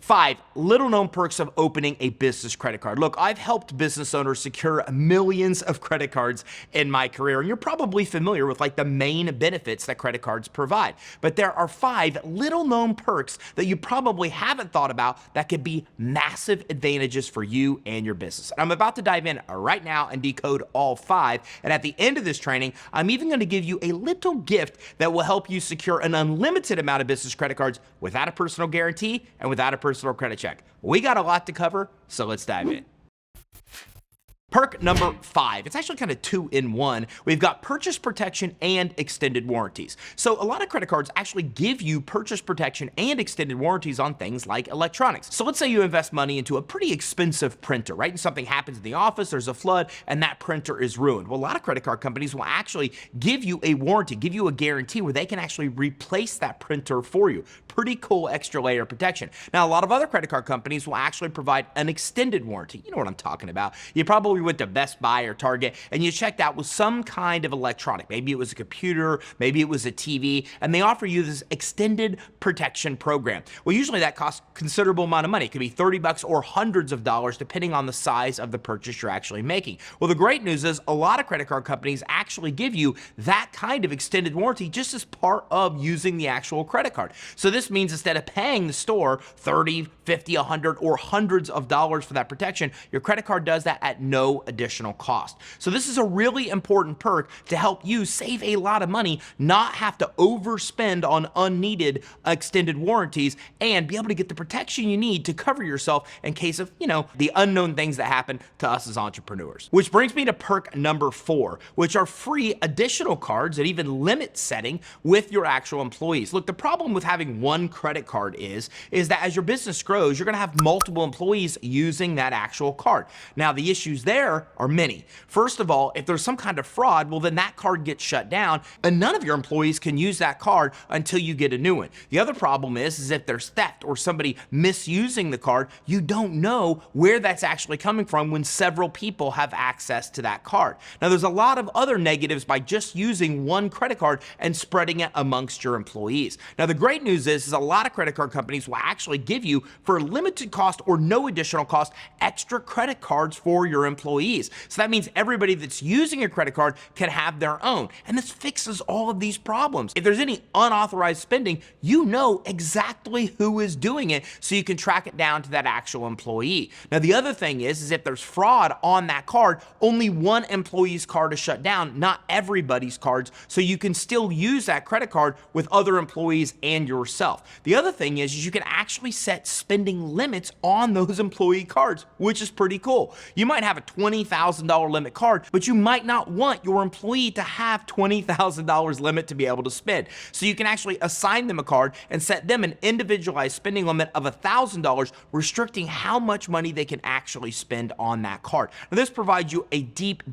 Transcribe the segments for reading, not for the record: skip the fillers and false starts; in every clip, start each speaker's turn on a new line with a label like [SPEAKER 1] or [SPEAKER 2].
[SPEAKER 1] 5 little known perks of opening a business credit card. Look, I've helped business owners secure millions of credit cards in my career, and you're probably familiar with like the main benefits that credit cards provide. But there are 5 little known perks that you probably haven't thought about that could be massive advantages for you and your business. I'm about to dive in right now and decode all 5. And at the end of this training, I'm even going to give you a little gift that will help you secure an unlimited amount of business credit cards without a personal guarantee and without a personal credit check. We got a lot to cover, so let's dive in. Perk number 5. It's actually kind of 2 in 1. We've got purchase protection and extended warranties. So a lot of credit cards actually give you purchase protection and extended warranties on things like electronics. So let's say you invest money into a pretty expensive printer, right? And something happens in the office, there's a flood, and that printer is ruined. Well, a lot of credit card companies will actually give you a warranty, give you a guarantee where they can actually replace that printer for you. Pretty cool extra layer of protection. Now, a lot of other credit card companies will actually provide an extended warranty. You know what I'm talking about. You probably went to Best Buy or Target and you checked out with some kind of electronic. Maybe it was a computer, maybe it was a TV, and they offer you this extended protection program. Well, usually that costs a considerable amount of money. It could be $30 or hundreds of dollars depending on the size of the purchase you're actually making. Well, the great news is a lot of credit card companies actually give you that kind of extended warranty just as part of using the actual credit card. So this means instead of paying the store $30, $50, $100, or hundreds of dollars for that protection, your credit card does that at no additional cost. So this is a really important perk to help you save a lot of money, not have to overspend on unneeded extended warranties, and be able to get the protection you need to cover yourself in case of, the unknown things that happen to us as entrepreneurs. Which brings me to perk number 4, which are free additional cards and even limit setting with your actual employees. Look, the problem with having one credit card is that as your business grows, you're going to have multiple employees using that actual card. Now, the issues there are many. First of all, if there's some kind of fraud, well, then that card gets shut down and none of your employees can use that card until you get a new one. The other problem is if there's theft or somebody misusing the card, you don't know where that's actually coming from when several people have access to that card. Now, there's a lot of other negatives by just using one credit card and spreading it amongst your employees. Now, the great news is a lot of credit card companies will actually give you, for a limited cost or no additional cost, extra credit cards for your employees. So that means everybody that's using your credit card can have their own. And this fixes all of these problems. If there's any unauthorized spending, you know exactly who is doing it, so you can track it down to that actual employee. Now, the other thing is if there's fraud on that card, only one employee's card is shut down, not everybody's cards, so you can still use that credit card with other employees and yourself. The other thing is you can actually set spending limits on those employee cards, which is pretty cool. You might have a $20,000 limit card, but you might not want your employee to have $20,000 limit to be able to spend. So you can actually assign them a card and set them an individualized spending limit of $1,000, restricting how much money they can actually spend on that card. Now, this provides you a deep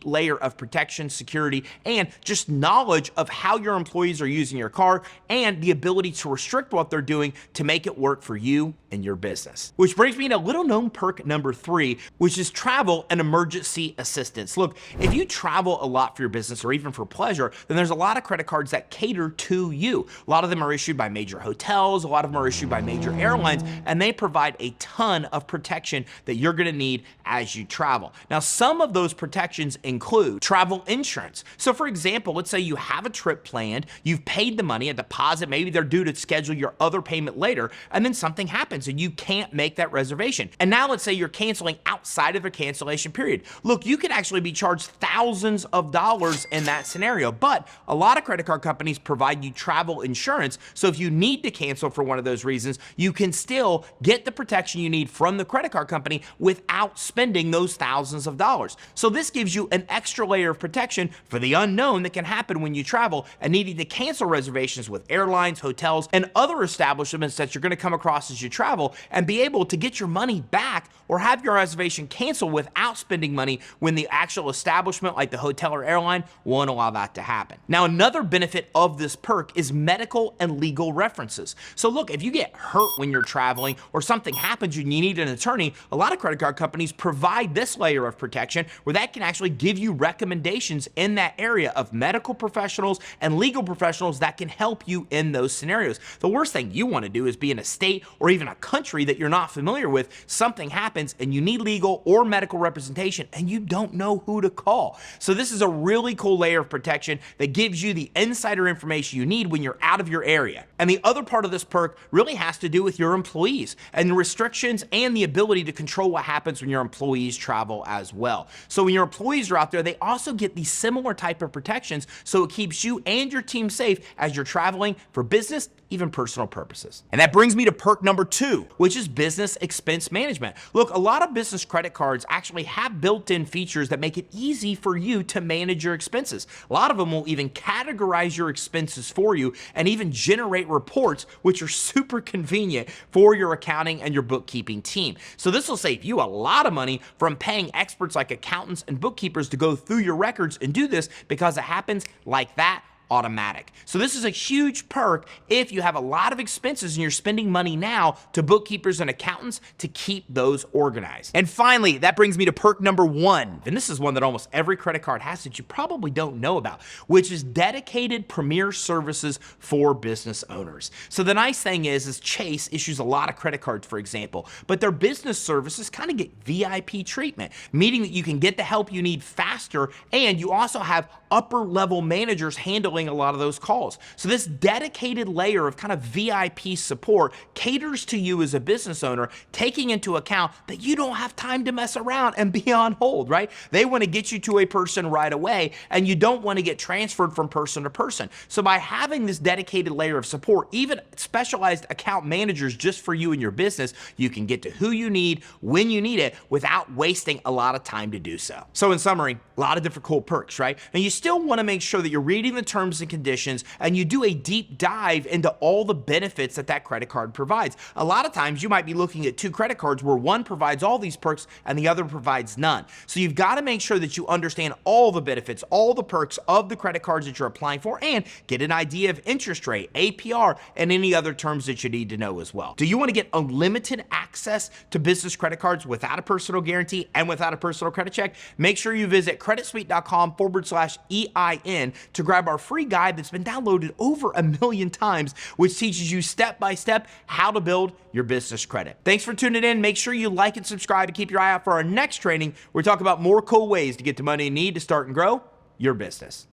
[SPEAKER 1] layer of protection, security, and just knowledge of how your employees are using your card and the ability to restrict what they're doing to make it work for you and your business. Which brings me to little known perk number 3, which is travel and emergency assistance. Look, if you travel a lot for your business or even for pleasure, then there's a lot of credit cards that cater to you. A lot of them are issued by major hotels, a lot of them are issued by major airlines, and they provide a ton of protection that you're gonna need as you travel. Now, some of those protections include travel insurance. So for example, let's say you have a trip planned, you've paid the money, a deposit, maybe they're due to schedule your other payment later, and then something happens and you can't make that reservation. And now let's say you're canceling outside of the cancellation period. Look, you could actually be charged thousands of dollars in that scenario, but a lot of credit card companies provide you travel insurance, so if you need to cancel for one of those reasons, you can still get the protection you need from the credit card company without spending those thousands of dollars. So this gives you an extra layer of protection for the unknown that can happen when you travel and needing to cancel reservations with airlines, hotels, and other establishments that you're going to come across as you travel, and be able to get your money back or have your reservation canceled with without spending money when the actual establishment, like the hotel or airline, won't allow that to happen. Now, another benefit of this perk is medical and legal references. So look, if you get hurt when you're traveling or something happens and you need an attorney, a lot of credit card companies provide this layer of protection where that can actually give you recommendations in that area of medical professionals and legal professionals that can help you in those scenarios. The worst thing you want to do is be in a state or even a country that you're not familiar with, something happens and you need legal or medical representation and you don't know who to call. So this is a really cool layer of protection that gives you the insider information you need when you're out of your area. And the other part of this perk really has to do with your employees and the restrictions and the ability to control what happens when your employees travel as well. So when your employees are out there, they also get these similar type of protections, so it keeps you and your team safe as you're traveling for business, even personal purposes. And that brings me to perk number 2, which is business expense management. Look, a lot of business credit cards actually have built-in features that make it easy for you to manage your expenses. A lot of them will even categorize your expenses for you and even generate reports, which are super convenient for your accounting and your bookkeeping team. So this will save you a lot of money from paying experts like accountants and bookkeepers to go through your records and do this, because it happens like that, automatic. So this is a huge perk if you have a lot of expenses and you're spending money now to bookkeepers and accountants to keep those organized. And finally, that brings me to perk number 1. And this is one that almost every credit card has that you probably don't know about, which is dedicated premier services for business owners. So the nice thing is Chase issues a lot of credit cards, for example, but their business services kind of get VIP treatment, meaning that you can get the help you need faster, and you also have upper level managers handling a lot of those calls. So this dedicated layer of kind of VIP support caters to you as a business owner, taking into account that you don't have time to mess around and be on hold, right? They want to get you to a person right away, and you don't want to get transferred from person to person. So by having this dedicated layer of support, even specialized account managers just for you and your business, you can get to who you need when you need it without wasting a lot of time to do so. So in summary, a lot of different cool perks, right? And you still want to make sure that you're reading the terms and conditions and you do a deep dive into all the benefits that credit card provides. A lot of times you might be looking at 2 credit cards where one provides all these perks and the other provides none. So you've got to make sure that you understand all the benefits, all the perks of the credit cards that you're applying for, and get an idea of interest rate, APR, and any other terms that you need to know as well. Do you want to get unlimited access to business credit cards without a personal guarantee and without a personal credit check? Make sure you visit creditsuite.com/EIN to grab our free guide that's been downloaded over 1 million times, which teaches you step by step how to build your business credit. Thanks for tuning in. Make sure you like and subscribe to keep your eye out for our next training. We're talking about more cool ways to get the money you need to start and grow your business.